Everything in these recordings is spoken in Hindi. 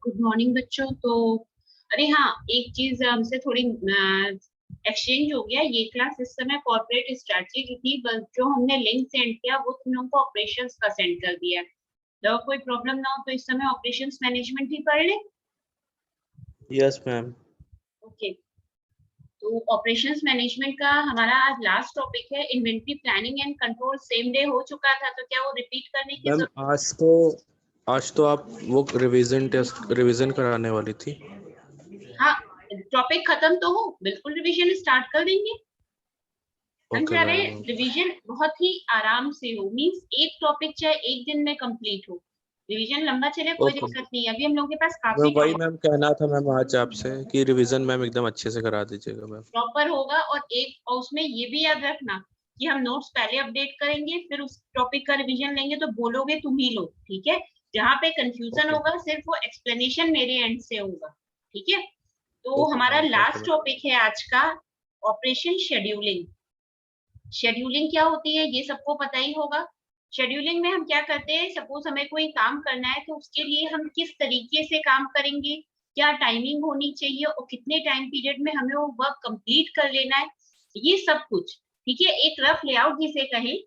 गुड मॉर्निंग बच्चों। तो अरे हाँ, एक चीज हमसे थोड़ी एक्सचेंज हो गया। ये क्लास इस समय कॉर्पोरेट स्ट्रैटेजी की थी, बस जो हमने लिंक सेंड किया वो तुम लोगों को ऑपरेशंस का सेंड कर दिया है। तो कोई प्रॉब्लम ना हो तो इस समय ऑपरेशंस मैनेजमेंट ही पढ़ ले। Yes ma'am. ओके, तो ऑपरेशंस मैनेजमेंट का हमारा आज लास्ट टॉपिक है। Inventory planning and control same day हो चुका था, तो क्या वो रिपीट करने की मैम जरूरत? आज तो आप वो रिवीजन कराने वाली थी। हाँ, टॉपिक खत्म तो हो, बिल्कुल रिवीजन स्टार्ट कर देंगे। हम ओके चाह रहे मैम। रिवीजन बहुत ही आराम से हो, मीन्स एक टॉपिक चाहे एक दिन में कंप्लीट हो। रिवीजन लंबा चले कोई ओके दिक्कत नहीं है, अभी हम लोगों के पास मैम, काफी वही टाइम मैम कहना था मैम आज आपसे कि रिवीजन मैम एकदम अच्छे से करा दीजिएगा मैम। प्रॉपर होगा। और उसमें ये भी याद रखना कि हम नोट्स पहले अपडेट करेंगे, फिर उस टॉपिक का रिवीजन लेंगे, तो बोलोगे तुम ही लो, ठीक है। जहाँ पे कंफ्यूजन ओके होगा सिर्फ वो एक्सप्लेनेशन मेरे एंड से होगा, ठीक है। तो ओके हमारा ma'am. Okay last ma'am. Topic है आज का, ऑपरेशन शेड्यूलिंग। शेड्यूलिंग क्या होती है ये सबको पता ही होगा। शेड्यूलिंग में हम क्या करते हैं, सपोज हमें कोई काम करना है तो उसके लिए हम किस तरीके से काम करेंगे, क्या टाइमिंग होनी चाहिए और कितने टाइम पीरियड में हमें वो वर्क कंप्लीट कर लेना है, ये सब कुछ, ठीक है। एक रफ लेआउट जिसे कहें,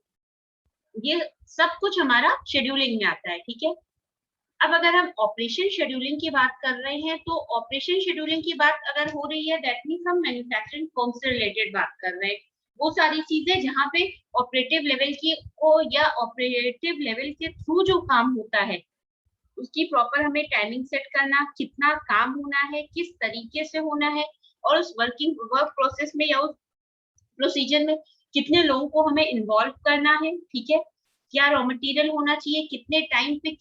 ये सब कुछ हमारा शेड्यूलिंग में आता है, ठीक है। अब अगर हम ऑपरेशन शेड्यूलिंग की बात कर रहे हैं, तो ऑपरेशन शेड्यूलिंग की बात अगर हो रही है, दैट मीन्स हम मैन्युफैक्चरिंग फर्म से रिलेटेड बात कर रहे हैं। वो सारी चीजें जहाँ पे ऑपरेटिव लेवल की को या ऑपरेटिव लेवल के थ्रू जो काम होता है, उसकी प्रॉपर हमें टाइमिंग सेट करना, कितना काम होना है, किस तरीके से होना है, और उस वर्क प्रोसेस में या उस प्रोसीजर में कितने लोगों को हमें इन्वॉल्व करना है, ठीक है। क्या रॉ मटेरियल होना चाहिए, कितने टाइम पे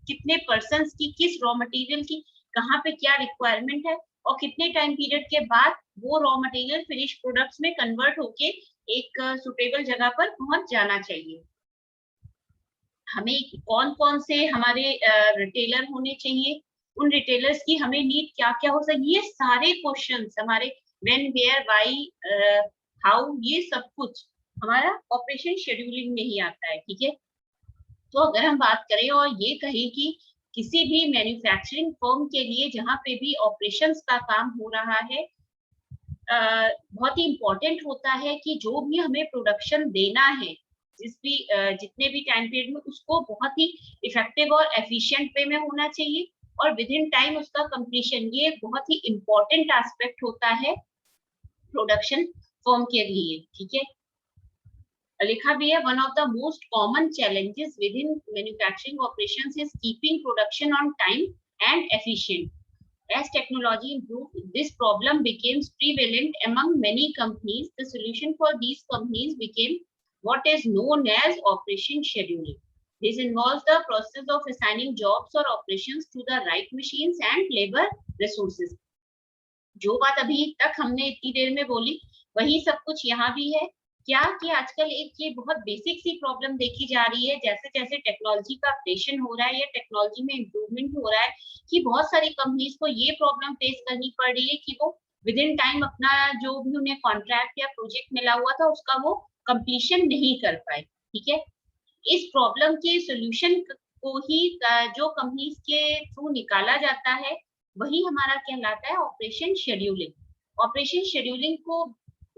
कितने पर्सन की किस रॉ मटेरियल की कहाँ पे क्या रिक्वायरमेंट है, और कितने टाइम पीरियड के बाद वो रॉ मटेरियल फिनिश प्रोडक्ट्स में कन्वर्ट होके एक सुटेबल जगह पर पहुंच जाना चाहिए। हमें कौन कौन से हमारे रिटेलर होने चाहिए, उन रिटेलर्स की हमें नीड क्या क्या हो सकती, ये सारे क्वेश्चंस हमारे व्हेन वेयर व्हाई हाउ, ये सब कुछ हमारा ऑपरेशन शेड्यूलिंग में ही आता है, ठीक है। तो अगर हम बात करें और ये कहें कि किसी भी मैन्युफैक्चरिंग फर्म के लिए जहाँ पे भी ऑपरेशंस का काम हो रहा है, बहुत ही इम्पोर्टेंट होता है कि जो भी हमें प्रोडक्शन देना है, जितने भी टाइम पीरियड में, उसको बहुत ही इफेक्टिव और एफिशिएंट वे में होना चाहिए, और विद इन टाइम उसका कंप्लीशन, ये बहुत ही इम्पोर्टेंट एस्पेक्ट होता है प्रोडक्शन फर्म के लिए, ठीक है। लिखा भी है, one of the most common challenges with in manufacturing operations is keeping production on time and efficient. As technology improved, this problem became prevalent among many companies. The solution for these companies became what is known as operation scheduling. This involves the process of assigning jobs or operations to the right machines and labor resources. जो बात अभी तक हमने इतनी देर में बोली, वही सब कुछ यहाँ भी है। क्या कि आजकल एक ये बहुत बेसिक सी प्रॉब्लम देखी जा रही है, जैसे जैसे टेक्नोलॉजी का अपडेशन हो रहा है या टेक्नोलॉजी में इम्प्रूवमेंट हो रहा है, कि बहुत सारी कंपनीज को ये प्रॉब्लम फेस करनी पड़ रही है कि वो विद इन टाइम अपना जो भी उन्हें कॉन्ट्रैक्ट या प्रोजेक्ट मिला हुआ था उसका वो कंप्लीशन नहीं कर पाए, ठीक है। इस प्रॉब्लम के सोल्यूशन को ही जो कंपनीज के थ्रू निकाला जाता है, वही हमारा कहलाता है ऑपरेशन शेड्यूलिंग। ऑपरेशन शेड्यूलिंग को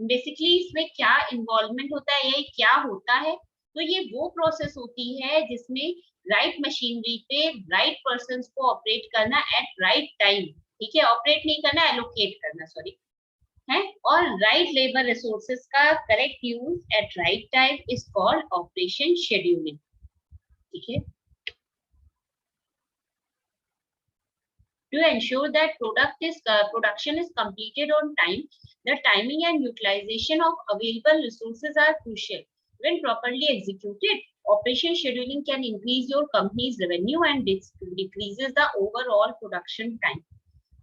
बेसिकली इसमें क्या इन्वॉल्वमेंट होता है या क्या होता है, तो ये वो प्रोसेस होती है जिसमें राइट मशीनरी पे राइट पर्सन को ऑपरेट करना एट राइट टाइम, ठीक है। ऑपरेट नहीं करना, एलोकेट करना, सॉरी, है। और राइट लेबर रिसोर्सेज का correct use at right time is called operation scheduling, ठीक है। To ensure that production is completed on time, the timing and utilization of available resources are crucial. When properly executed, operation scheduling can increase your company's revenue and decreases the overall production time.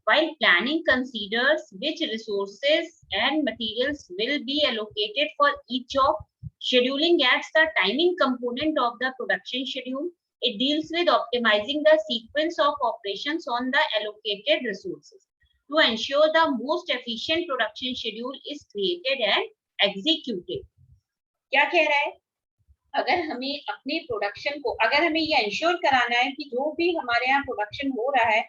While planning considers which resources and materials will be allocated for each job, scheduling adds the timing component of the production schedule. It deals with optimizing the sequence of operations on the allocated resources to ensure the most efficient production schedule is created and executed. क्या कह रहा है, अगर हमें अपने प्रोडक्शन को, अगर हमें ये इंश्योर कराना है कि जो भी हमारे यहाँ प्रोडक्शन हो रहा है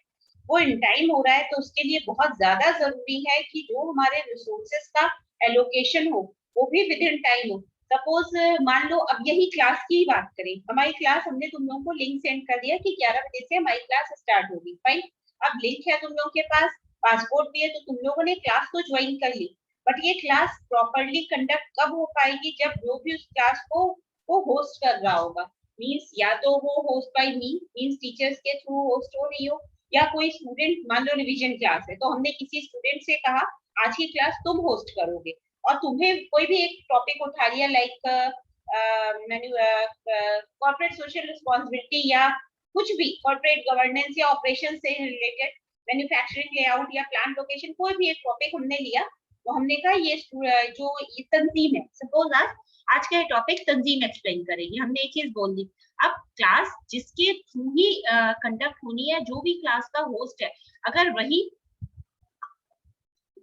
वो इन टाइम हो रहा है, तो उसके लिए बहुत ज्यादा जरूरी है कि जो हमारे रिसोर्सेस का एलोकेशन हो वो भी विद इन टाइम हो। सपोज मान लो अब यही क्लास की ही बात करें, हमारी क्लास हमने तुम लोगों को लिंक सेंड कर दिया कि 11 बजे से हमारी क्लास स्टार्ट होगी, फाइन। अब लिंक है तुम लोगों के पास, पासपोर्ट भी है, तो तुम लोगों ने क्लास तो ज्वाइन कर ली, बट ये क्लास प्रॉपरली कंडक्ट कब हो पाएगी, जब जो भी उस क्लास को होस्ट कर रहा होगा, मीन्स या तो वो होस्ट बाय मी, मीन्स टीचर्स के थ्रू होस्ट हो रही हो, या कोई स्टूडेंट, मान लो रिवीजन क्लास है तो हमने किसी स्टूडेंट से कहा आज की क्लास तुम होस्ट करोगे, और तुम्हें कोई भी एक टॉपिक उठा लिया लाइक कॉर्पोरेट सोशल रिस्पॉन्सिबिलिटी या कुछ भी कॉर्पोरेट गवर्नेंस या ऑपरेशन से रिलेटेड, मैन्युफैक्चरिंग लेआउट या प्लांट लोकेशन, कोई भी एक टॉपिक हमने लिया, तो हमने कहा ये जो ये तंजीम है, सपोज आज का ये टॉपिक तंजीम एक्सप्लेन करेगी, हमने एक चीज बोल दी। अब क्लास जिसके थ्रू ही कंडक्ट होनी है, जो भी क्लास का होस्ट है, अगर वही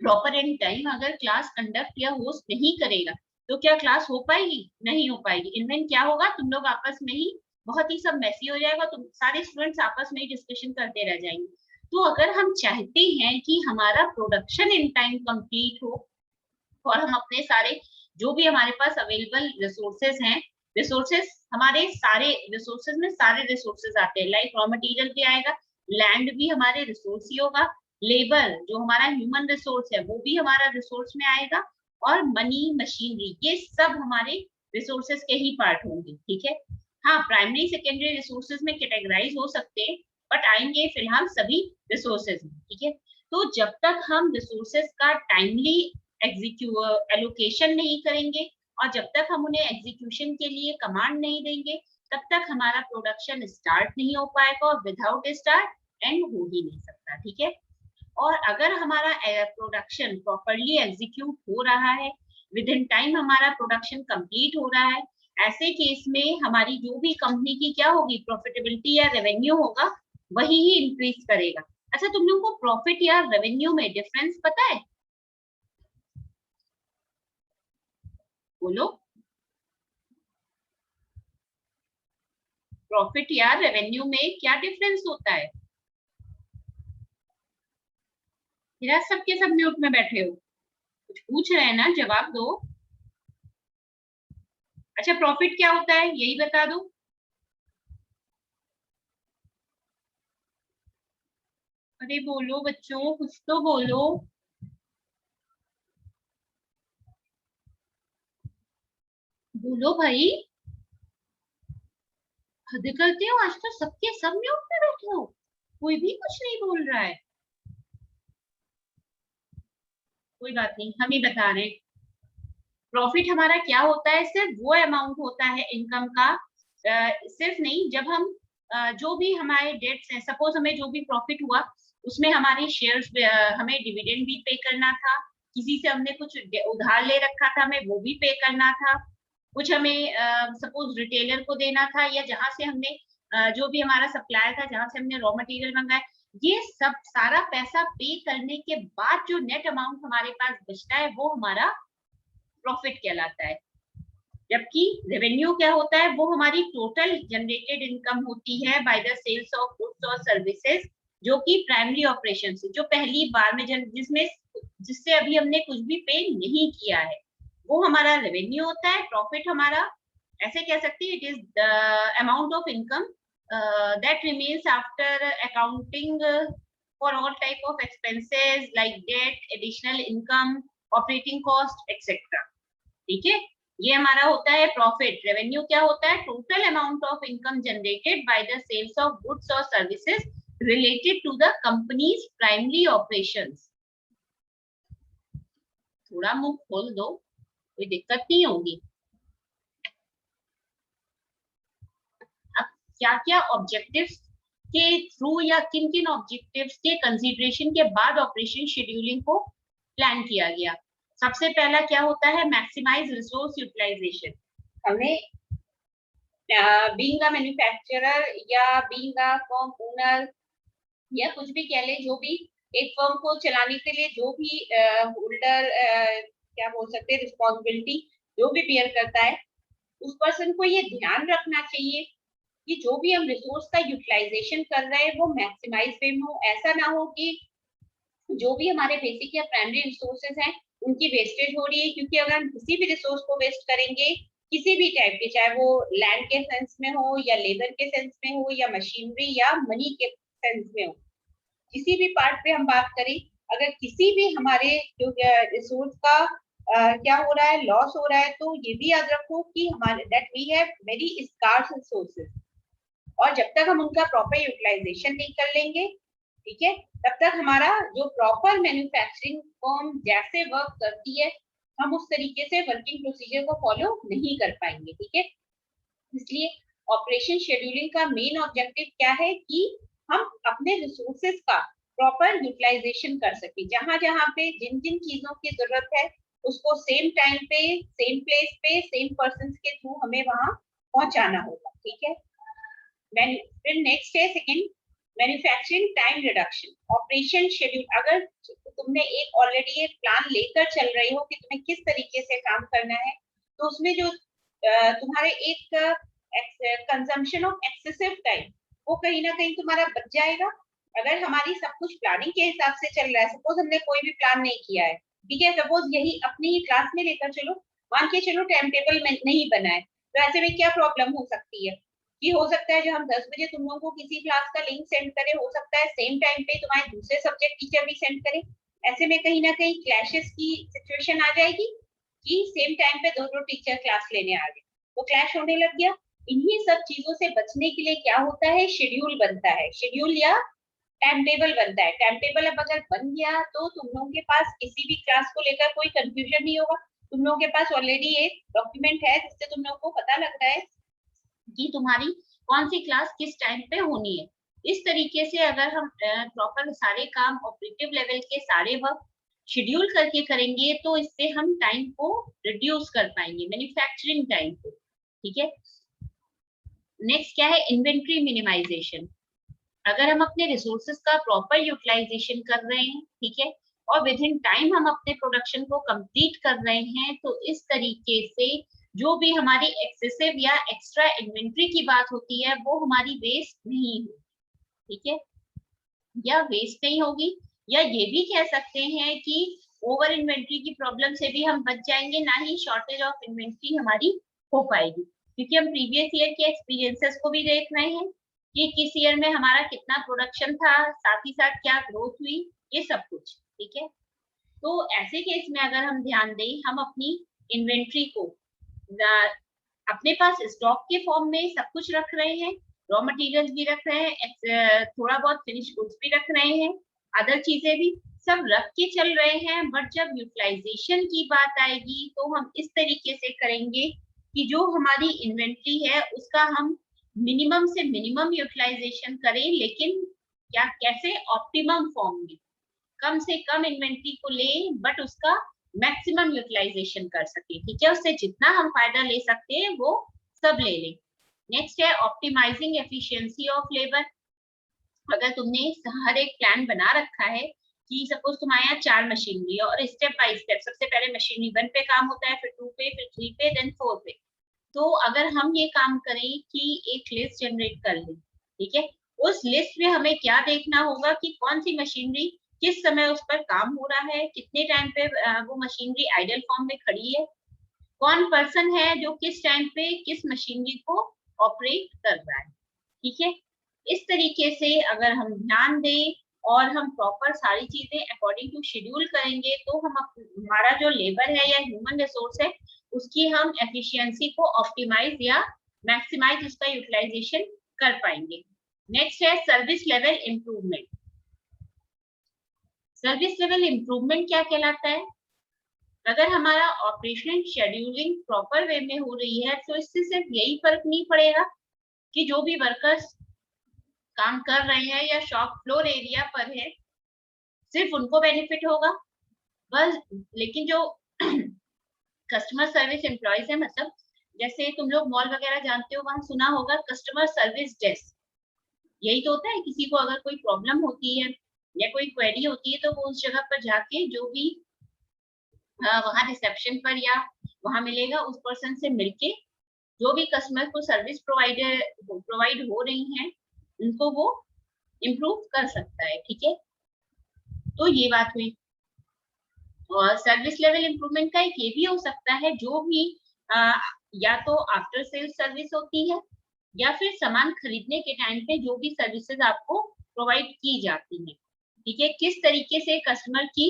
प्रॉपर एंड टाइम अगर क्लास कंडक्ट या होस्ट नहीं करेगा तो क्या क्लास हो पाएगी? नहीं हो पाएगी। इनमें क्या होगा, तुम लोग आपस में ही बहुत ही सब मैसी हो जाएगा, तुम सारे स्टूडेंट्स आपस में ही डिस्कशन करते रह जाएंगे। तो अगर हम चाहते हैं कि हमारा प्रोडक्शन इन टाइम कंप्लीट हो और हम अपने सारे जो भी हमारे पास अवेलेबल रिसोर्सेज हैं, रिसोर्सेज हमारे सारे रिसोर्सेज में सारे रिसोर्सेज आते हैं, लाइक रॉ मटेरियल भी आएगा, लैंड भी हमारे रिसोर्स ही होगा, लेबर जो हमारा ह्यूमन रिसोर्स है वो भी हमारा रिसोर्स में आएगा, और मनी मशीनरी ये सब हमारे रिसोर्सेज के ही पार्ट होंगे, ठीक है। हाँ, प्राइमरी सेकेंडरी रिसोर्सेज में कैटेगराइज हो सकते हैं, बट आएंगे फिलहाल सभी रिसोर्सेज में, ठीक है। तो जब तक हम रिसोर्सेज का टाइमली एलोकेशन नहीं करेंगे और जब तक हम उन्हें एग्जीक्यूशन के लिए कमांड नहीं देंगे, तब तक हमारा प्रोडक्शन स्टार्ट नहीं हो पाएगा, और विदाउट स्टार्ट एंड हो ही नहीं सकता, ठीक है। और अगर हमारा प्रोडक्शन प्रॉपरली एग्जीक्यूट हो रहा है, विद इन टाइम हमारा प्रोडक्शन कंप्लीट हो रहा है, ऐसे केस में हमारी जो भी कंपनी की क्या होगी, प्रॉफिटेबिलिटी या रेवेन्यू होगा, वही ही इंक्रीज करेगा। अच्छा, तुम लोगों को प्रॉफिट या रेवेन्यू में डिफरेंस पता है? बोलो, प्रॉफिट या रेवेन्यू में क्या डिफरेंस होता है? मेरा सबके सब म्यूट में बैठे हो, कुछ पूछ रहे हैं ना, जवाब दो। अच्छा, प्रॉफिट क्या होता है यही बता दो। अरे बोलो बच्चों, कुछ तो बोलो। बोलो भाई, हद करते हो, आज तो सबके सब म्यूट में बैठे हो, कोई भी कुछ नहीं बोल रहा है। कोई बात नहीं, हम ही बता रहे हैं। प्रॉफिट हमारा क्या होता है, सिर्फ वो अमाउंट होता है इनकम का, सिर्फ नहीं, जब हम जो भी हमारे डेट्स हैं, सपोज हमें जो भी प्रॉफिट हुआ उसमें हमारी शेयर्स, हमें डिविडेंड भी पे करना था, किसी से हमने कुछ उधार ले रखा था, हमें वो भी पे करना था, कुछ हमें सपोज रिटेलर को देना था, या जहां से हमने जो भी हमारा सप्लायर था जहां से हमने रॉ मटेरियल मंगाया, ये सब सारा पैसा पे करने के बाद जो नेट अमाउंट हमारे पास बचता है वो हमारा प्रॉफिट कहलाता है। जबकि रेवेन्यू क्या होता है, वो हमारी टोटल जनरेटेड इनकम होती है by the sales of goods और सर्विसेज, जो कि प्राइमरी ऑपरेशन से जो पहली बार में जिसमें जिससे अभी हमने कुछ भी पे नहीं किया है, वो हमारा रेवेन्यू होता है। प्रॉफिट हमारा ऐसे कह सकते हैं, it is the amount of income that remains after accounting for all type of expenses like debt, additional income, operating cost etcetera, ठीक है। ये हमारा होता है प्रॉफिट। रेवेन्यू क्या होता है, total amount of income generated by the sales of goods और services related to the company's primary operations. थोड़ा मुंह खोल दो, कोई दिक्कत नहीं होगी। अब क्या क्या ऑब्जेक्टिव्स के थ्रू या किन किन ऑब्जेक्टिव्स के कंसीडरेशन के बाद ऑपरेशन शेड्यूलिंग को प्लान किया गया। सबसे पहला क्या होता है, मैक्सिमाइज रिसोर्स यूटिलाइजेशन। हमें बीइंग अ मैन्युफैक्चरर या बीइंग अ फर्म ओनर या कुछ भी कह ले, जो भी एक फर्म को चलाने के लिए जो भी होल्डर क्या बोल सकते हैं, रिस्पॉन्सिबिलिटी जो भी बेयर करता है, उस पर्सन को ये ध्यान रखना चाहिए कि जो भी हम रिसोर्स का यूटिलाइजेशन कर रहे हैं वो मैक्सिमाइज वे में हो। ऐसा ना हो कि जो भी हमारे बेसिक या प्राइमरी रिसोर्सेज हैं उनकी वेस्टेज हो रही है, क्योंकि अगर हम किसी भी रिसोर्स को वेस्ट करेंगे किसी भी टाइप के, चाहे वो लैंड के सेंस में हो या लेबर के सेंस में हो या मशीनरी या मनी के सेंस में हो, किसी भी पार्ट पे हम बात करें, अगर किसी भी हमारे जो रिसोर्स का क्या हो रहा है, लॉस हो रहा है, तो ये भी याद रखो कि हमारे that we have very scarce resources, और जब तक हम उनका प्रॉपर यूटिलाइजेशन नहीं कर लेंगे, ठीक है, तब तक हमारा जो प्रॉपर मैन्युफैक्चरिंग फर्म जैसे वर्क करती है हम उस तरीके से वर्किंग प्रोसीजर को फॉलो नहीं कर पाएंगे, ठीक है। इसलिए ऑपरेशन शेड्यूलिंग का मेन ऑब्जेक्टिव क्या है कि हम अपने रिसोर्सेज का प्रॉपर यूटिलाइजेशन कर सके, जहां जहां पे जिन जिन चीजों की जरूरत है उसको सेम टाइम पे, सेम प्लेस पे, सेम पर्सन के थ्रू हमें वहां पहुंचाना होगा, ठीक है। फिर नेक्स्ट है second, manufacturing time reduction, operation schedule. अगर तुमने एक ऑलरेडी एक प्लान लेकर चल रहे हो कि तुम्हें किस तरीके से काम करना है, तो उसमें जो तुम्हारे एक कंजम्पशन ऑफ एक्सेसिव टाइम वो कहीं ना कहीं तुम्हारा बच जाएगा। अगर हमारी सब कुछ प्लानिंग के हिसाब से चल रहा है, सपोज हमने कोई भी प्लान नहीं किया है, ठीक है, सपोज यही अपनी ही क्लास में लेकर चलो, मान के चलो टाइम टेबल नहीं बना है, तो ऐसे में क्या प्रॉब्लम हो सकती है कि हो सकता है जो हम 10 बजे तुम लोगों को किसी क्लास का लिंक सेंड करें, हो सकता है सेम टाइम पे तुम्हारे दूसरे सब्जेक्ट टीचर भी सेंड करें। ऐसे में कहीं ना कहीं क्लैशेस की सिचुएशन आ जाएगी कि सेम टाइम पे दोनों टीचर क्लास लेने आ गए, तो क्लैश होने लग गया। इन्हीं सब चीजों से बचने के लिए क्या होता है, शेड्यूल बनता है, शेड्यूल या टाइम टेबल बनता है। टाइम टेबल अब अगर बन गया तो तुम लोगों के पास किसी भी क्लास को लेकर कोई कंफ्यूजन नहीं होगा, तुम लोगों के पास ऑलरेडी एक डॉक्यूमेंट है जिससे तुम लोगों को पता लग रहा है कि तुम्हारी कौन सी क्लास किस टाइम पे होनी है। इस तरीके से अगर हम प्रॉपर सारे काम ऑपरेटिव लेवल के सारे वर्क शेड्यूल करके करेंगे तो इससे हम टाइम को रिड्यूस कर पाएंगे, मैन्युफैक्चरिंग टाइम को, ठीक है। नेक्स्ट क्या है, इन्वेंट्री मिनिमाइजेशन। अगर हम अपने रिसोर्सेज का प्रॉपर यूटिलाइजेशन कर रहे हैं, ठीक है, और विद इन टाइम हम अपने प्रोडक्शन को कंप्लीट कर रहे हैं, तो इस तरीके से जो भी हमारी एक्सेसिव या एक्स्ट्रा इन्वेंट्री की बात होती है वो हमारी वेस्ट नहीं होगी, ठीक है, या वेस्ट नहीं होगी, या ये भी कह सकते हैं कि ओवर इन्वेंट्री की प्रॉब्लम से भी हम बच जाएंगे, ना ही शॉर्टेज ऑफ इन्वेंट्री हमारी हो पाएगी, क्योंकि हम प्रीवियस ईयर के एक्सपीरियंसेस को भी देख रहे हैं कि किस ईयर में हमारा कितना प्रोडक्शन था, साथ ही साथ क्या ग्रोथ हुई, ये सब कुछ, ठीक है। तो ऐसे केस में अगर हम ध्यान दें, हम अपनी इन्वेंट्री को अपने पास स्टॉक के फॉर्म में सब कुछ रख रहे हैं, रॉ मटेरियल भी रख रहे हैं, थोड़ा बहुत फिनिश गुड्स भी रख रहे हैं, अदर चीजें भी सब रख के चल रहे हैं, बट जब यूटिलाइजेशन की बात आएगी तो हम इस तरीके से करेंगे कि जो हमारी इन्वेंट्री है उसका हम मिनिमम से मिनिमम यूटिलाइजेशन करें, लेकिन क्या कैसे, ऑप्टिमम फॉर्म में कम से कम इन्वेंट्री को लें बट उसका मैक्सिमम यूटिलाइजेशन कर सके, ठीक है, उससे जितना हम फायदा ले सकते हैं वो सब ले लें। नेक्स्ट है ऑप्टिमाइजिंग एफिशिएंसी ऑफ लेबर। अगर तुमने हर एक प्लान बना रखा है कि सपोज तुम्हारे यहाँ 4 मशीनरी है और स्टेप बाय स्टेप सबसे पहले मशीनरी 1 पे काम होता है, फिर 2 पे, फिर 3 पे, देन 4 पे, तो अगर हम ये काम करें कि एक लिस्ट जनरेट कर लें, ठीक है, उस लिस्ट में हमें क्या देखना होगा कि कौन सी मशीनरी किस समय उस पर काम हो रहा है, कितने टाइम पे वो मशीनरी आइडल फॉर्म में खड़ी है, कौन पर्सन है जो किस टाइम पे किस मशीनरी को ऑपरेट कर रहा है, ठीक है। इस तरीके से अगर हम ध्यान दें और हम प्रॉपर सारी चीजें अकॉर्डिंग टू शेड्यूल करेंगे तो हम हमारा जो लेबर है या ह्यूमन रिसोर्स है उसकी हम एफिशिएंसी को ऑप्टिमाइज या मैक्सिमाइज उसका यूटिलाइजेशन कर पाएंगे। नेक्स्ट है service level improvement. Service level improvement क्या कहलाता है, अगर हमारा ऑपरेशनल शेड्यूलिंग प्रॉपर वे में हो रही है तो इससे सिर्फ यही फर्क नहीं पड़ेगा कि जो भी वर्कर्स काम कर रहे हैं या शॉप फ्लोर एरिया पर है सिर्फ उनको बेनिफिट होगा बस, लेकिन जो कस्टमर सर्विस एम्प्लॉयज है, मतलब जैसे तुम लोग मॉल वगैरह जानते हो, वहां सुना होगा कस्टमर सर्विस डेस्क, यही तो होता है, किसी को अगर कोई प्रॉब्लम होती है या कोई क्वेरी होती है तो वो उस जगह पर जाके जो भी वहां रिसेप्शन पर या वहां मिलेगा उस पर्सन से मिलके जो भी कस्टमर को सर्विस प्रोवाइड हो रही हैं उनको वो इम्प्रूव कर सकता है। ठीक है, तो ये बात हुई। और सर्विस लेवल इम्प्रूवमेंट का एक ये भी हो सकता है, जो भी या तो आफ्टर सेल्स सर्विस होती है या फिर सामान खरीदने के टाइम पे जो भी सर्विसेज आपको प्रोवाइड की जाती है। ठीक है, किस तरीके से कस्टमर की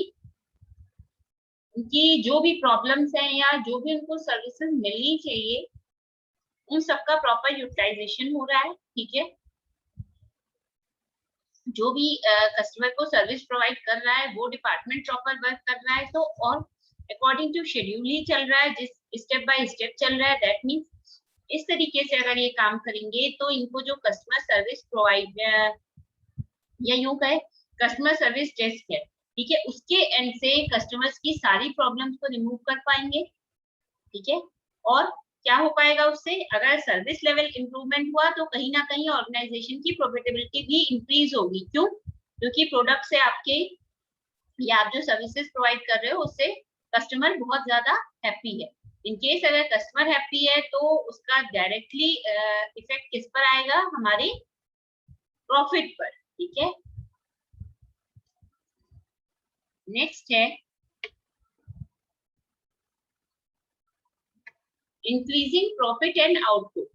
उनकी जो भी प्रॉब्लम्स हैं या जो भी उनको सर्विसेज मिलनी चाहिए उन सबका प्रॉपर यूटिलाइजेशन हो रहा है। ठीक है, जो भी कस्टमर को सर्विस प्रोवाइड कर रहा है वो डिपार्टमेंट प्रॉपर वर्क कर रहा है, तो और अकॉर्डिंग टू शेड्यूल ही चल रहा है, जिस स्टेप बाय स्टेप चल रहा है। दैट मीन्स इस तरीके से अगर ये काम करेंगे तो इनको जो कस्टमर सर्विस प्रोवाइड या यूं कहे कस्टमर सर्विस डेस्क है, ठीक है, उसके एंड से कस्टमर्स की सारी प्रॉब्लम्स को रिमूव कर पाएंगे। ठीक है, और क्या हो पाएगा उससे, अगर सर्विस लेवल इंप्रूवमेंट हुआ तो कहीं ना कहीं ऑर्गेनाइजेशन की प्रॉफिटेबिलिटी भी इंक्रीज होगी। क्यों? क्योंकि प्रोडक्ट से आपके या आप जो सर्विसेज प्रोवाइड कर रहे हो उससे कस्टमर बहुत ज्यादा हैप्पी है। इन केस अगर कस्टमर हैप्पी है तो उसका डायरेक्टली इफेक्ट किस पर आएगा, हमारे प्रॉफिट पर। ठीक है, नेक्स्ट है इंक्रीजिंग प्रॉफिट एंड आउटपुट।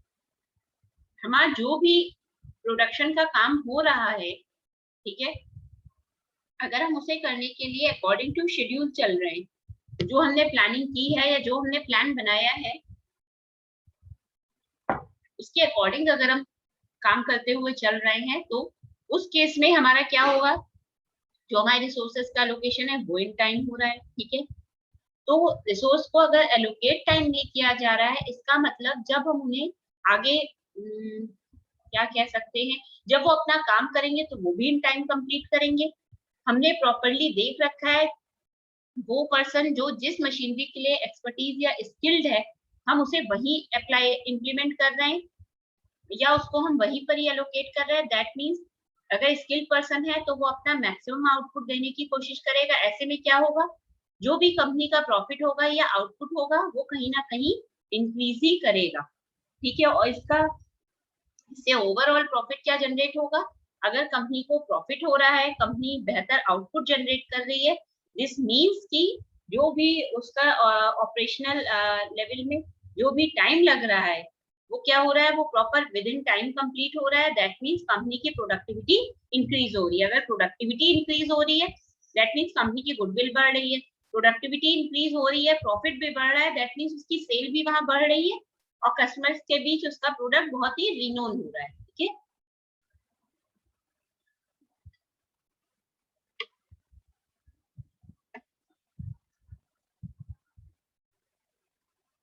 हमारा जो भी प्रोडक्शन का काम हो रहा है, ठीक है, अगर हम उसे करने के लिए अकॉर्डिंग टू शेड्यूल चल रहे हैं, जो हमने प्लानिंग की है या जो हमने प्लान बनाया है उसके अकॉर्डिंग अगर हम काम करते हुए चल रहे हैं तो उस केस में हमारा क्या होगा, जो हमारे रिसोर्सेज का एलोकेशन है वो इन टाइम हो रहा है। ठीक है, तो रिसोर्स को अगर एलोकेट टाइम नहीं किया जा रहा है, इसका मतलब जब हम उन्हें आगे क्या कह सकते हैं, जब वो अपना काम करेंगे तो वो भी इन टाइम कंप्लीट करेंगे। हमने प्रॉपरली देख रखा है वो पर्सन जो जिस मशीनरी के लिए एक्सपर्टीज या स्किल्ड है हम उसे वही अप्लाई इम्प्लीमेंट कर रहे हैं या उसको हम वहीं पर ही एलोकेट कर रहे हैं। दैट मीन्स अगर स्किल्ड पर्सन है तो वो अपना मैक्सिमम आउटपुट देने की कोशिश करेगा। ऐसे में क्या होगा, जो भी कंपनी का प्रॉफिट होगा या आउटपुट होगा वो कहीं ना कहीं इंक्रीज ही करेगा। ठीक है, और इससे ओवरऑल प्रॉफिट क्या जनरेट होगा, अगर कंपनी को प्रॉफिट हो रहा है, कंपनी बेहतर आउटपुट जनरेट कर रही है, दिस मीन्स कि जो भी उसका ऑपरेशनल लेवल में जो भी टाइम लग रहा है वो क्या हो रहा है, वो proper with in time complete हो रहा है। दैट मीन्स कंपनी की प्रोडक्टिविटी इंक्रीज हो रही है। अगर प्रोडक्टिविटी इंक्रीज हो रही है दैट मीन्स कंपनी की गुडविल बढ़ रही है, प्रोडक्टिविटी इंक्रीज हो रही है, प्रॉफिट भी बढ़ रहा है, दैट मीन्स उसकी सेल भी वहां बढ़ रही है और कस्टमर्स के बीच उसका प्रोडक्ट बहुत ही रिनोन हो रहा है। ठीक है,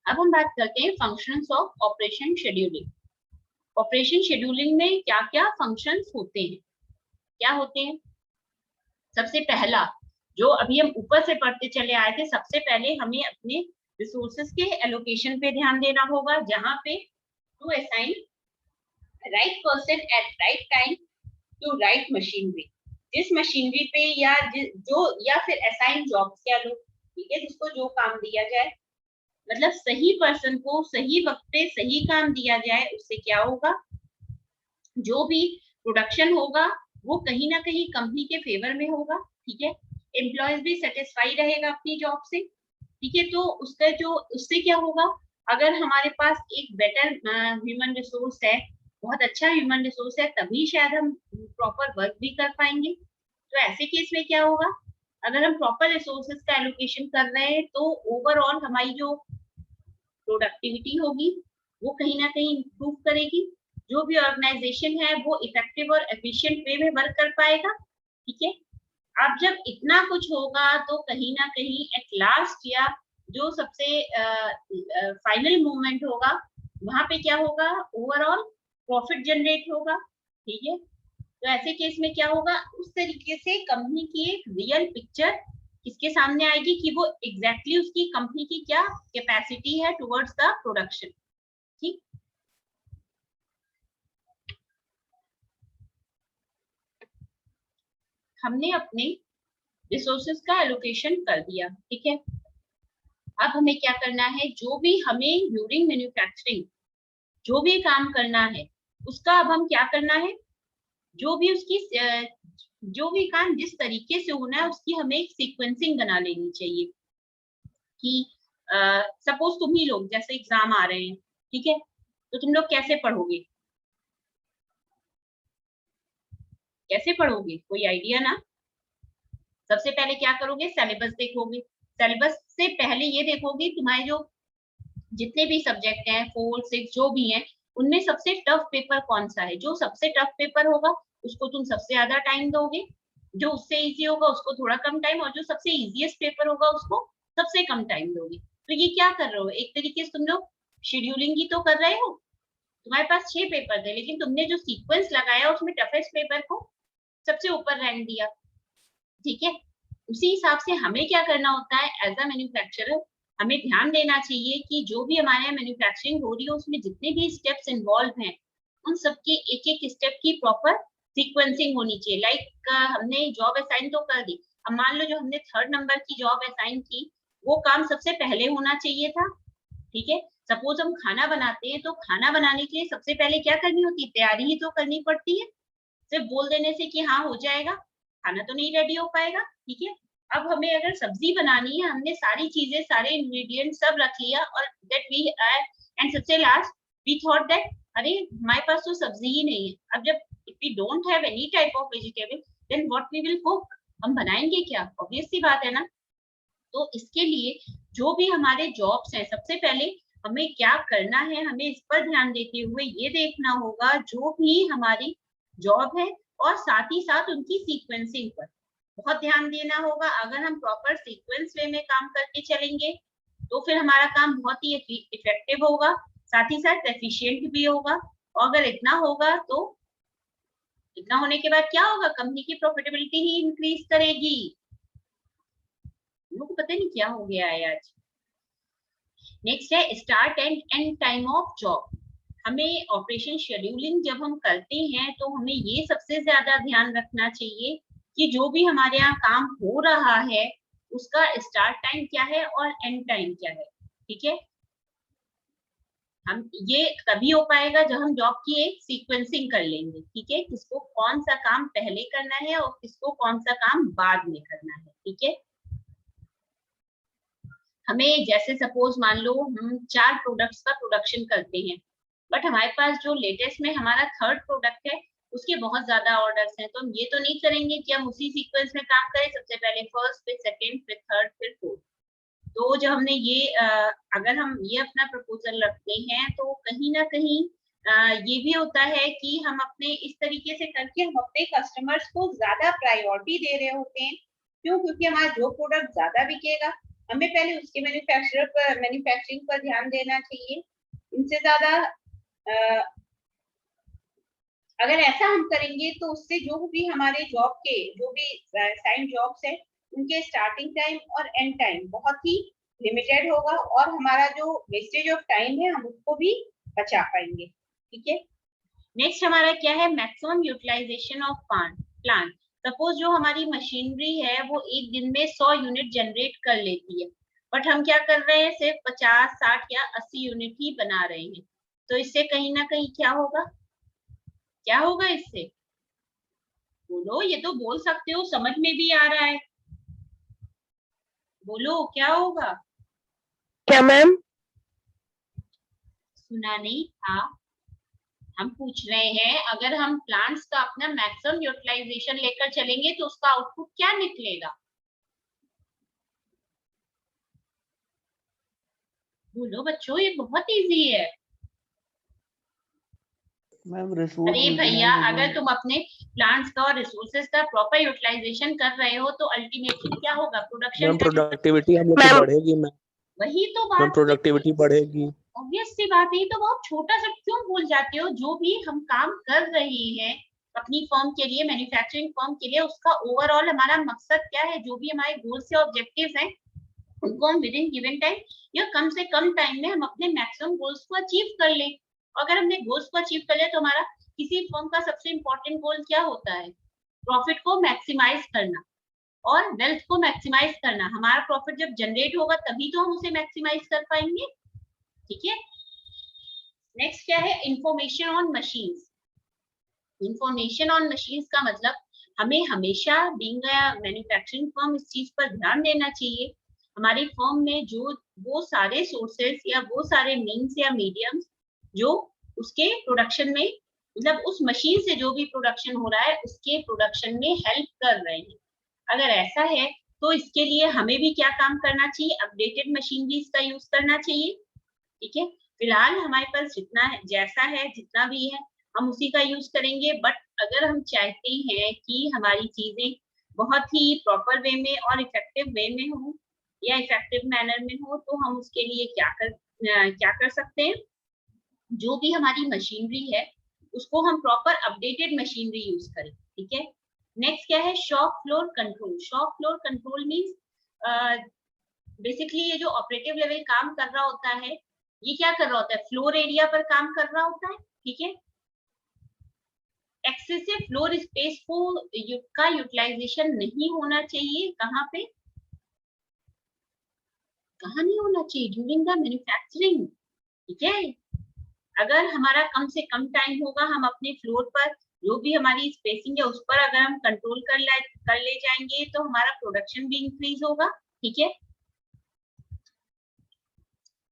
अब हम बात करते हैं functions of operation scheduling. Operation scheduling में क्या क्या फंक्शंस होते हैं, क्या होते हैं। सबसे पहला जो अभी हम ऊपर से पढ़ते चले आए थे, सबसे पहले हमें अपने रिसोर्सेज के एलोकेशन पे ध्यान देना होगा, जहां पे to assign right person at right time to right machinery. जिस मशीनरी पे या जो या फिर असाइन जॉब्स क्या लो, ठीक है, जिसको जो काम दिया जाए, मतलब सही पर्सन को सही वक्त पे सही काम दिया जाए, उससे क्या होगा, जो भी प्रोडक्शन होगा वो कहीं ना कहीं कंपनी के फेवर में होगा। ठीक है, एम्प्लॉयज भी सेटिस्फाई रहेगा अपनी जॉब से। ठीक है, तो उसका जो उससे क्या होगा, अगर हमारे पास एक बेटर ह्यूमन रिसोर्स है, बहुत अच्छा ह्यूमन रिसोर्स है, तभी शायद हम प्रॉपर वर्क भी कर पाएंगे। तो ऐसे केस में क्या होगा, अगर हम प्रॉपर रिसोर्सेज का एलोकेशन कर रहे हैं तो ओवरऑल हमारी जो प्रोडक्टिविटी होगी वो कहीं ना कहीं इंप्रूव करेगी। जो भी ऑर्गेनाइजेशन है वो इफेक्टिव और एफिशिएंट वे में वर्क कर पाएगा। ठीक है, अब जब इतना कुछ होगा तो कहीं ना कहीं एट लास्ट या जो सबसे फाइनल मूवमेंट होगा वहां पे क्या होगा, ओवरऑल प्रॉफिट जनरेट होगा। ठीक है, तो ऐसे केस में क्या होगा, उस तरीके से कंपनी की एक रियल पिक्चर किसके सामने आएगी कि वो एग्जैक्टली उसकी कंपनी की क्या कैपेसिटी है टुवर्ड्स द प्रोडक्शन। ठीक, हमने अपने रिसोर्सेज का एलोकेशन कर दिया। ठीक है, अब हमें क्या करना है, जो भी हमें ड्यूरिंग मैन्युफैक्चरिंग जो भी काम करना है उसका अब हम क्या करना है, जो भी उसकी जो भी काम जिस तरीके से होना है उसकी हमें एक सीक्वेंसिंग बना लेनी चाहिए कि सपोज तुम ही लोग जैसे एग्जाम आ रहे हैं, ठीक है, तो तुम लोग कैसे पढ़ोगे, कैसे पढ़ोगे, कोई आइडिया ना। सबसे पहले क्या करोगे, सिलेबस देखोगे, सिलेबस से पहले ये देखोगे तुम्हारे जो जितने भी सब्जेक्ट हैं 4 6 जो भी हैं उनमें सबसे टफ पेपर कौन सा है, जो सबसे टफ पेपर होगा उसको तुम सबसे ज्यादा टाइम दोगे, जो उससे इजी होगा उसको थोड़ा कम टाइम, और जो सबसे इजीएस्ट पेपर होगा उसको सबसे कम टाइम दोगे। तो ये क्या कर रहे हो, एक तरीके से तुम लोग शेड्यूलिंग ही तो कर रहे हो। तुम्हारे पास 6 पेपर थे लेकिन तुमने जो सीक्वेंस लगाया उसमें टफेस्ट पेपर को सबसे ऊपर रैंक दिया, ठीक है। उसी हिसाब से हमें क्या करना होता है एज अ मैन्युफैक्चरर, हमें ध्यान देना चाहिए कि जो भी हमारे यहाँ मैन्युफैक्चरिंग हो रही है उसमें जितने भी स्टेप्स इन्वॉल्व हैं उन सबके एक एक स्टेप की प्रॉपर सीक्वेंसिंग होनी चाहिए। लाइक हमने जॉब असाइन तो कर दी, अब मान लो जो हमने 3rd नंबर की जॉब असाइन की वो काम सबसे पहले होना चाहिए था, ठीक है। सपोज हम खाना बनाते हैं तो खाना बनाने के लिए सबसे पहले क्या करनी होती है, तैयारी ही तो करनी पड़ती है। सिर्फ बोल देने से कि हाँ हो जाएगा, खाना तो नहीं रेडी हो पाएगा, ठीक है। अब हमें अगर सब्जी बनानी है, हमने सारी चीजें सारे इंग्रेडिएंट सब रख लिया और दैट वी एंड सबसे लास्ट वी थॉट दैट अरे हमारे पास तो सब्जी ही नहीं है। अब जब if we don't have any type of vegetable then what we will cook, हम बनाएंगे क्या, ऑब्वियस सी बात है ना। तो इसके लिए जो भी हमारे जॉब्स हैं सबसे पहले हमें क्या करना है, हमें इस पर ध्यान देते हुए ये देखना होगा जो भी हमारी जॉब है और साथ ही साथ उनकी सीक्वेंसिंग पर बहुत ध्यान देना होगा। अगर हम प्रॉपर सीक्वेंस वे में काम करके चलेंगे तो फिर हमारा काम बहुत ही इफेक्टिव होगा, साथ ही साथ एफिशिएंट भी होगा। और अगर इतना होगा तो इतना होने के बाद क्या होगा, कंपनी की प्रॉफिटेबिलिटी ही इंक्रीज करेगी। लोगों को पता नहीं क्या हो गया है आज। नेक्स्ट है start and and time of job. हमें ऑपरेशन शेड्यूलिंग जब हम करते हैं तो हमें ये सबसे ज्यादा ध्यान रखना चाहिए कि जो भी हमारे यहाँ काम हो रहा है उसका स्टार्ट टाइम क्या है और एंड टाइम क्या है, ठीक है। हम ये तभी हो पाएगा जब हम जॉब की एक सीक्वेंसिंग कर लेंगे, ठीक है, किसको कौन सा काम पहले करना है और किसको कौन सा काम बाद में करना है, ठीक है। हमें जैसे सपोज मान लो हम 4 प्रोडक्ट्स का प्रोडक्शन करते हैं बट हमारे पास जो लेटेस्ट में हमारा 3rd प्रोडक्ट है उसके बहुत ज्यादा ऑर्डर्स हैं, तो हम ये तो नहीं करेंगे कि हम उसी सीक्वेंस में काम करें, सबसे पहले फर्स्ट फिर सेकंड फिर थर्ड फिर फोर्थ। तो जब हमने ये अगर हम ये अपना प्रपोजल रखते हैं तो कहीं ना कहीं ये भी होता है कि हम अपने इस तरीके से करके हम अपने कस्टमर्स को ज्यादा प्रायोरिटी दे रहे होते हैं। क्यों, क्योंकि हमारा जो प्रोडक्ट ज्यादा बिकेगा हमें पहले उसके मैन्युफैक्चरिंग पर ध्यान देना चाहिए। इनसे ज्यादा अगर ऐसा हम करेंगे तो उससे जो भी हमारे जॉब के जो भी साइन जॉब्स है उनके स्टार्टिंग टाइम और एंड टाइम बहुत ही लिमिटेड होगा और हमारा जो वेस्टेज ऑफ टाइम है हम उसको भी बचा पाएंगे, ठीक है। नेक्स्ट हमारा क्या है, maximum utilisation of plant. Suppose जो हमारी मशीनरी है वो एक दिन में 100 यूनिट जनरेट कर लेती है बट हम क्या कर रहे हैं, सिर्फ 50 60 या 80 यूनिट ही बना रहे हैं। तो इससे कहीं ना कहीं क्या होगा, क्या होगा इससे, बोलो, ये तो बोल सकते हो, समझ में भी आ रहा है, बोलो क्या होगा। क्या मैम? सुना नहीं था, हम पूछ रहे हैं अगर हम प्लांट्स का अपना मैक्सिमम यूटिलाइजेशन लेकर चलेंगे तो उसका आउटपुट क्या निकलेगा, बोलो बच्चों, ये बहुत इजी है। मैम रिसोर्स अरे भैया अगर तुम अपने प्लांट्स का और रिसोर्सेज का प्रॉपर यूटिलाइजेशन कर रहे हो तो अल्टीमेटली क्या होगा, प्रोडक्शन मैम प्रोडक्टिविटी हम लोग की बढ़ेगी मैम, वही तो मैम बात, प्रोडक्टिविटी बढ़ेगी। ऑब्वियस सी बात है। तो बहुत छोटा सा क्यों भूल जाते हो, जो भी हम काम कर रहे हैं अपनी फर्म के लिए, मैन्युफैक्चरिंग फर्म के लिए, उसका ओवरऑल हमारा मकसद क्या है, जो भी हमारे गोल्स या ऑब्जेक्टिव्स हैं उनको हम विद इन गिवन टाइम या कम से कम टाइम में हम अपने मैक्सिमम गोल्स को अचीव कर लें। अगर हमने गोल्स को अचीव कर लिया तो हमारा किसी फर्म का सबसे इंपॉर्टेंट गोल क्या होता है, प्रॉफिट को मैक्सिमाइज करना और वेल्थ को मैक्सिमाइज करना। हमारा प्रॉफिट जब जनरेट होगा तभी तो हम उसे मैक्सिमाइज कर पाएंगे, ठीक है। नेक्स्ट क्या है, information on machines. Information on machines का मतलब हमें हमेशा बीइंग अ मैन्युफैक्चरिंग फर्म इस चीज पर ध्यान देना चाहिए, हमारी फर्म में जो वो सारे सोर्सेस या वो सारे मीन्स या मीडियम्स जो उसके प्रोडक्शन में, मतलब उस मशीन से जो भी प्रोडक्शन हो रहा है उसके प्रोडक्शन में हेल्प कर रहे हैं। अगर ऐसा है तो इसके लिए हमें भी क्या काम करना चाहिए, अपडेटेड मशीनरीज का यूज करना चाहिए। ठीक है, फिलहाल हमारे पास जितना है, जैसा है, जितना भी है हम उसी का यूज करेंगे। बट अगर हम चाहते हैं कि हमारी चीजें बहुत ही प्रॉपर वे में और इफेक्टिव वे में हो या इफेक्टिव मैनर में हो, तो हम उसके लिए क्या कर सकते हैं, जो भी हमारी मशीनरी है उसको हम प्रॉपर अपडेटेड मशीनरी यूज करें। ठीक है, नेक्स्ट क्या है, shop floor control. Shop floor control means basically ये जो ऑपरेटिव लेवल काम कर रहा होता है, ये क्या कर रहा होता है, फ्लोर एरिया पर काम कर रहा होता है। ठीक है, एक्सेसिव फ्लोर स्पेस को का यूटिलाइजेशन नहीं होना चाहिए। कहाँ पे, कहाँ नहीं होना चाहिए, ड्यूरिंग द मैन्युफैक्चरिंग। ठीक है, अगर हमारा कम से कम टाइम होगा, हम अपने फ्लोर पर जो भी हमारी स्पेसिंग है उस पर अगर हम कंट्रोल कर ले जाएंगे तो हमारा प्रोडक्शन भी इंक्रीज होगा। ठीक है,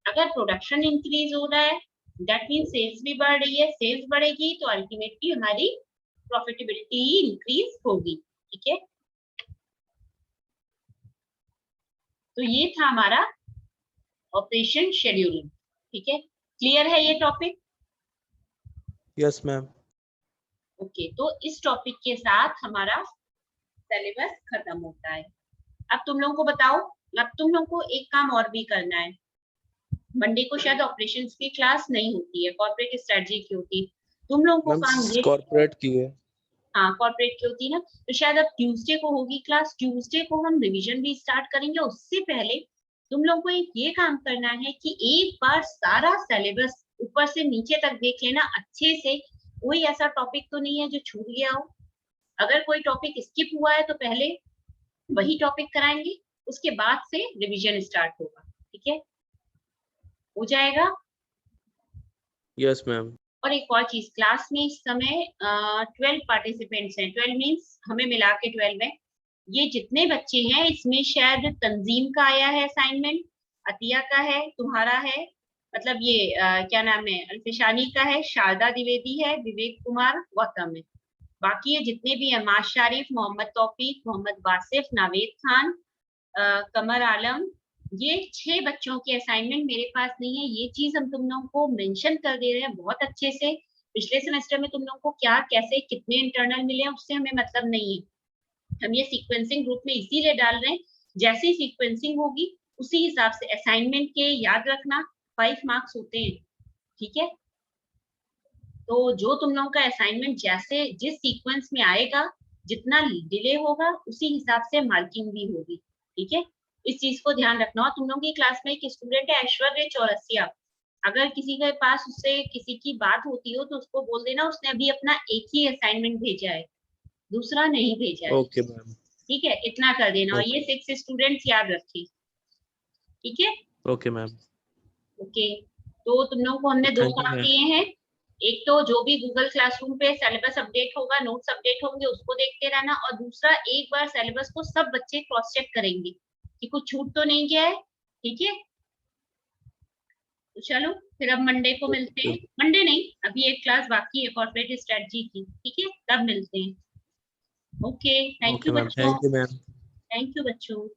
अगर प्रोडक्शन इंक्रीज हो रहा है दैट मीन सेल्स भी बढ़ रही है, सेल्स बढ़ेगी तो अल्टीमेटली हमारी प्रॉफिटेबिलिटी इंक्रीज होगी। ठीक है, तो ये था हमारा ऑपरेशन शेड्यूलिंग। ठीक है, क्लियर है ये टॉपिक? Yes ma'am. ओके, तो इस टॉपिक के साथ हमारा सिलेबस खत्म होता है। अब तुम लोगों को बताओ, अब तुम लोगों को एक काम और भी करना है। मंडे को शायद ऑपरेशंस की क्लास नहीं होती है, कॉर्पोरेट स्ट्रेटजी की होती है। तुम लोगों को मैम काम ये, कॉर्पोरेट की है। हाँ कॉर्पोरेट की होती है ना, तो शायद अब ट्यूसडे को होगी क्लास। ट्यूसडे को हम रिवीजन भी स्टार्ट करेंगे। उससे पहले तुम लोगों को एक ये काम करना है कि एक बार सारा सिलेबस ऊपर से नीचे तक देख लेना अच्छे से। कोई ऐसा टॉपिक तो नहीं है जो छूट गया हो। अगर कोई टॉपिक स्किप हुआ है तो पहले वही टॉपिक कराएंगे, उसके बाद से रिवीजन स्टार्ट होगा। ठीक है, हो जाएगा। Yes ma'am. और एक और चीज, क्लास में इस समय 12 पार्टिसिपेंट्स हैं। 12 मीन्स हमें मिला के 12 है। ये जितने बच्चे हैं इसमें शायद तंजीम का आया है असाइनमेंट, अतिया का है, तुम्हारा है, मतलब ये क्या नाम है, अल्फिशानी का है, शारदा द्विवेदी है, विवेक कुमार, गौतम है। बाकी ये जितने भी हैं, माश शारिफ, मोहम्मद तौफीक, मोहम्मद वासिफ, नावेद खान, कमर आलम, ये 6 बच्चों के असाइनमेंट मेरे पास नहीं है। ये चीज हम तुम लोगों को मेंशन कर दे रहे हैं बहुत अच्छे से। पिछले सेमेस्टर में तुम लोगों को क्या, कैसे, कितने इंटरनल मिले हैं उससे हमें मतलब नहीं है। हम ये सीक्वेंसिंग ग्रुप में इसीलिए डाल रहे हैं, जैसे ही सीक्वेंसिंग होगी उसी हिसाब से असाइनमेंट के, याद रखना 5 मार्क्स होते हैं। ठीक है, तो जो तुम लोगों का असाइनमेंट जैसे जिस सीक्वेंस में आएगा, जितना डिले होगा उसी हिसाब से मार्किंग भी होगी। ठीक है, इस चीज को ध्यान रखना। और तुम लोगों की क्लास में एक स्टूडेंट है ऐश्वर्य चौरसिया, अगर किसी के पास उससे किसी की बात होती हो तो उसको बोल देना उसने अभी अपना एक ही असाइनमेंट भेजा है, दूसरा नहीं भेजा है। Okay ma'am. ठीक है, इतना कर देना। और ये ओके 6 स्टूडेंट्स याद रखें। ठीक है, ओके मैम। ओके। तो तुम लोगों को हमने 2 थैंक यू काम मैम। दिए हैं। एक तो जो भी गूगल क्लासरूम पे सिलेबस अपडेट होगा, नोट्स अपडेट होंगे, उसको देखते रहना। और दूसरा, एक बार सिलेबस को सब बच्चे क्रॉस चेक करेंगे कि कुछ छूट तो नहीं गया है। ठीक है, तो चलो फिर अब मंडे को मिलते हैं। मंडे नहीं, अभी एक क्लास बाकी है कॉर्पोरेट स्ट्रेटजी की। ठीक है, तब मिलते हैं। Okay, thank okay you ma'am. बच्चों, thank you ma'am. Thank you बच्चों।